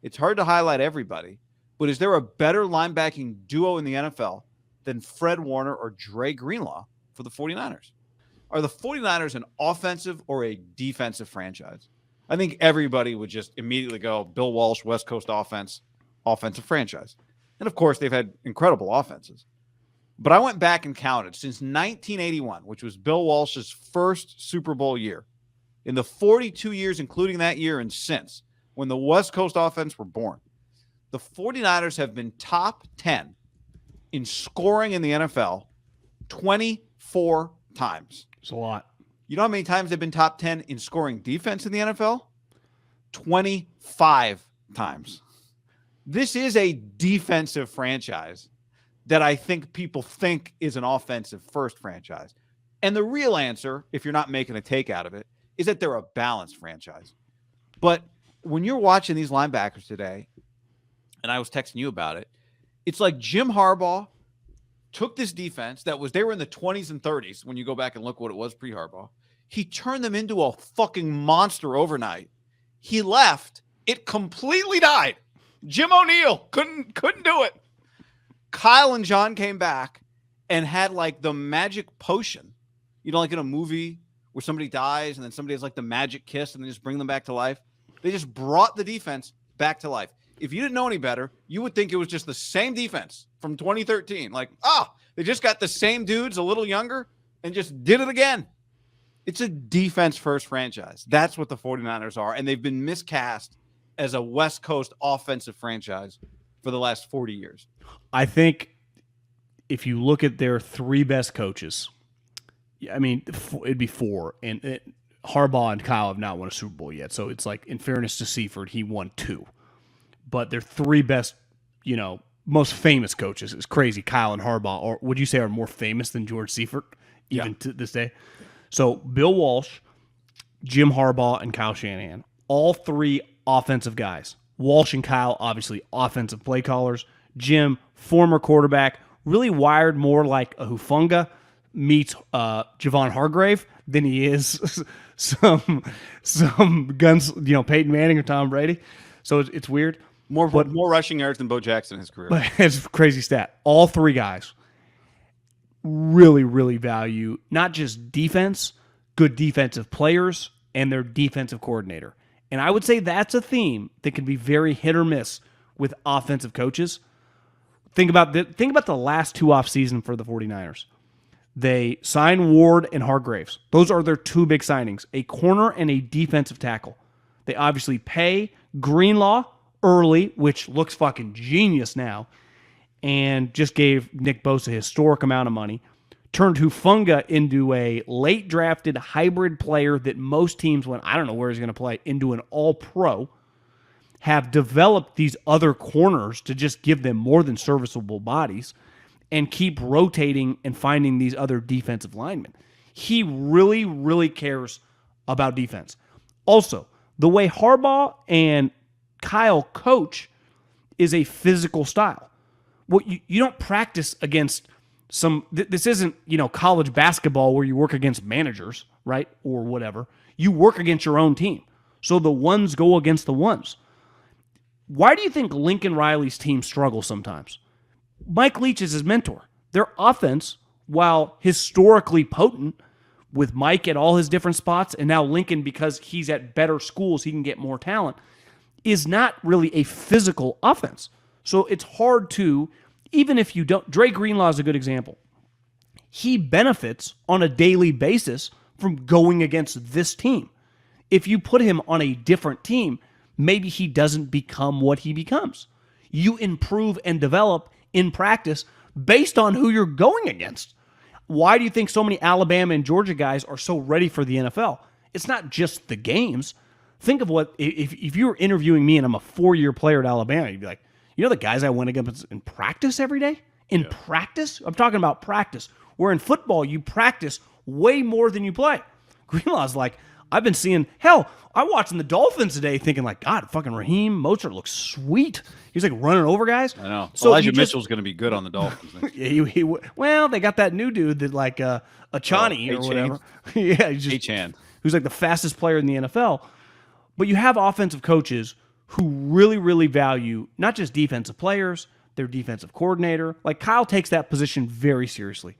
It's hard to highlight everybody, but is there a better linebacking duo in the NFL than Fred Warner or Dre Greenlaw for the 49ers? Are the 49ers an offensive or a defensive franchise? I think everybody would just immediately go Bill Walsh, West Coast offense, offensive franchise. And of course, they've had incredible offenses. But I went back and counted since 1981, which was Bill Walsh's first Super Bowl year. In the 42 years, including that year and since, when the West Coast offense were born, the 49ers have been top 10 in scoring in the NFL 24 times. It's a lot. You know how many times they've been top 10 in scoring defense in the NFL? 25 times. This is a defensive franchise that I think people think is an offensive first franchise. And the real answer, if you're not making a take out of it, is that they're a balanced franchise. But when you're watching these linebackers today, and I was texting you about it, it's like Jim Harbaugh took this defense that was, they were in the 20s and 30s when you go back and look what it was pre-Harbaugh. He turned them into a fucking monster overnight. He left. It completely died. Jim O'Neill couldn't do it. Kyle and John came back and had like the magic potion. You know, like in a movie where somebody dies and then somebody has like the magic kiss and they just bring them back to life. They just brought the defense back to life. If you didn't know any better, you would think it was just the same defense from 2013. Like, they just got the same dudes a little younger and just did it again. It's a defense-first franchise. That's what the 49ers are, and they've been miscast as a West Coast offensive franchise for the last 40 years. I think if you look at their three best coaches, I mean, it'd be four, and Harbaugh and Kyle have not won a Super Bowl yet, so it's like, in fairness to Seifert, he won two. But their three best, most famous coaches is crazy. Kyle and Harbaugh, or would you say are more famous than George Seifert, even to this day? So Bill Walsh, Jim Harbaugh, and Kyle Shanahan, all three offensive guys. Walsh and Kyle, obviously offensive play callers. Jim, former quarterback, really wired more like a Hufanga meets Javon Hargrave than he is some guns, Peyton Manning or Tom Brady. So it's weird. More rushing yards than Bo Jackson in his career. But it's a crazy stat. All three guys really, really value not just defense, good defensive players, and their defensive coordinator. And I would say that's a theme that can be very hit or miss with offensive coaches. Think about the last two off season for the 49ers. They signed Ward and Hargraves. Those are their two big signings, a corner and a defensive tackle. They obviously pay Greenlaw early, which looks fucking genius now, and just gave Nick Bosa a historic amount of money. Turned Hufanga into a late drafted hybrid player that most teams, when I don't know where he's going to play, into an all-pro, have developed these other corners to just give them more than serviceable bodies and keep rotating and finding these other defensive linemen. He really, really cares about defense. Also, the way Harbaugh and Kyle coach is a physical style. Well, you don't practice against this isn't, college basketball where you work against managers, right? Or whatever. You work against your own team. So the ones go against the ones. Why do you think Lincoln Riley's team struggles sometimes? Mike Leach is his mentor. Their offense, while historically potent with Mike at all his different spots, and now Lincoln, because he's at better schools, he can get more talent, is not really a physical offense. So it's hard to, even if you don't, Dre Greenlaw is a good example. He benefits on a daily basis from going against this team. If you put him on a different team, maybe he doesn't become what he becomes. You improve and develop in practice based on who you're going against. Why do you think so many Alabama and Georgia guys are so ready for the NFL? It's not just the games. Think of what, if you were interviewing me and I'm a 4-year player at Alabama, you'd be like, the guys I went against in practice every day? In practice? I'm talking about practice. Where in football, you practice way more than you play. Greenlaw's like, I've been seeing, I'm watching the Dolphins today thinking like, God, fucking Raheem Mostert looks sweet. He's like running over guys. I know. So Elijah Mitchell's going to be good on the Dolphins. Well, they got that new dude that like Achani or whatever. Yeah, he's just H-Chan. Who's like the fastest player in the NFL. But you have offensive coaches who really, really value not just defensive players, their defensive coordinator. Like Kyle takes that position very seriously.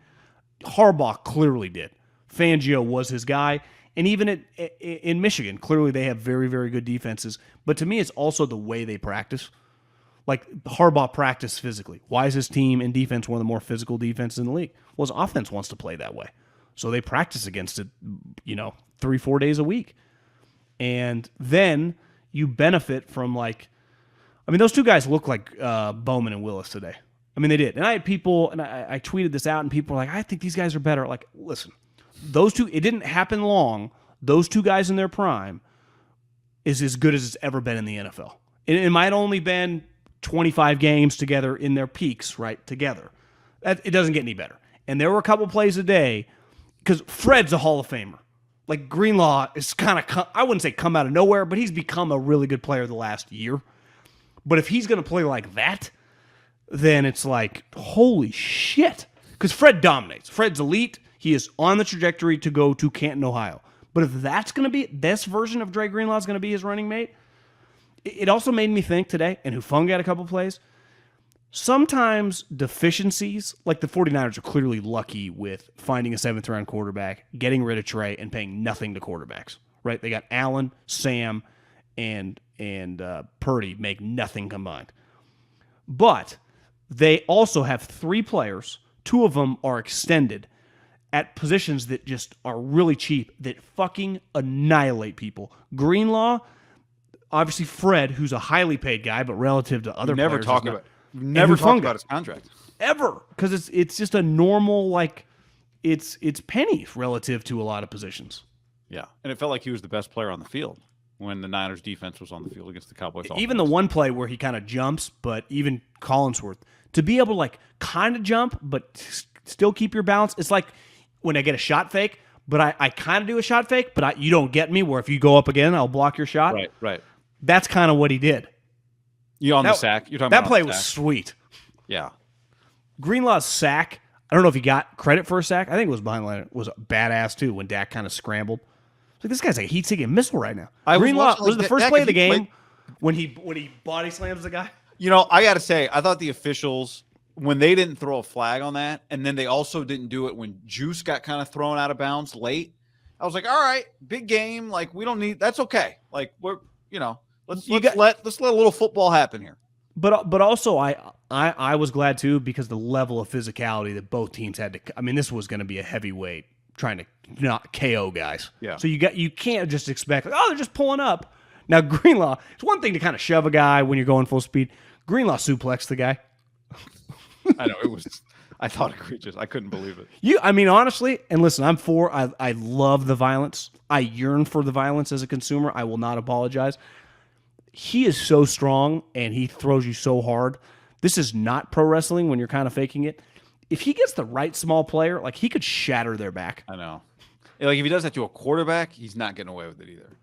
Harbaugh clearly did. Fangio was his guy. And even in Michigan, clearly they have very, very good defenses. But to me, it's also the way they practice. Like Harbaugh practiced physically. Why is his team in defense one of the more physical defenses in the league? Well, his offense wants to play that way. So they practice against it, 3-4 days a week. And then you benefit from those two guys look like Bowman and Willis today. I mean, they did. And I had people, and I tweeted this out, and people were like, I think these guys are better. Like, listen, those two, it didn't happen long. Those two guys in their prime is as good as it's ever been in the NFL. It might only been 25 games together in their peaks, right, together. It doesn't get any better. And there were a couple plays a day, because Fred's a Hall of Famer. Like, Greenlaw is kind of, I wouldn't say come out of nowhere, but he's become a really good player the last year. But if he's going to play like that, then it's like, holy shit. Because Fred dominates. Fred's elite. He is on the trajectory to go to Canton, Ohio. But if that's going to be, this version of Dre Greenlaw is going to be his running mate, it also made me think today, and Hufanga had a couple plays, sometimes deficiencies, like the 49ers are clearly lucky with finding a seventh-round quarterback, getting rid of Trey, and paying nothing to quarterbacks, right? They got Allen, Sam, and Purdy make nothing combined. But they also have 3 players, 2 of them are extended, at positions that just are really cheap, that fucking annihilate people. Greenlaw, obviously Fred, who's a highly paid guy, but relative to other never players, never talk about his contract ever, because it's just a normal, it's pennies relative to a lot of positions. Yeah, and it felt like he was the best player on the field when the Niners defense was on the field against the Cowboys. Even the one play where he kind of jumps, but even Collinsworth, to be able to kind of jump but still keep your balance. It's like when I get a shot fake, but I kind of do a shot fake, but you don't get me, where if you go up again, I'll block your shot. Right. That's kind of what he did. The sack? You're talking that about play was sweet. Yeah. Greenlaw's sack, I don't know if he got credit for a sack. I think it was behind the line. It was badass too when Dak kind of scrambled. Like, this guy's like a heat-seeking missile right now. Greenlaw was the first play of the game when he body slams the guy. I got to say, I thought the officials, when they didn't throw a flag on that, and then they also didn't do it when Juice got kind of thrown out of bounds late, I was like, all right, big game. Like, we don't need – that's okay. Like, we're let's let a little football happen here. But also I was glad too, because the level of physicality that both teams had to – I mean, this was going to be a heavyweight trying to not KO guys. Yeah. So you can't just expect, they're just pulling up. Now, Greenlaw, it's one thing to kind of shove a guy when you're going full speed. Greenlaw suplexed the guy. I know, it was – I thought egregious. I couldn't believe it. Honestly, and listen, I love the violence. I yearn for the violence as a consumer. I will not apologize. He is so strong, and he throws you so hard. This is not pro wrestling when you're kind of faking it. If he gets the right small player, he could shatter their back. I know. Like, if he does that to a quarterback, he's not getting away with it either.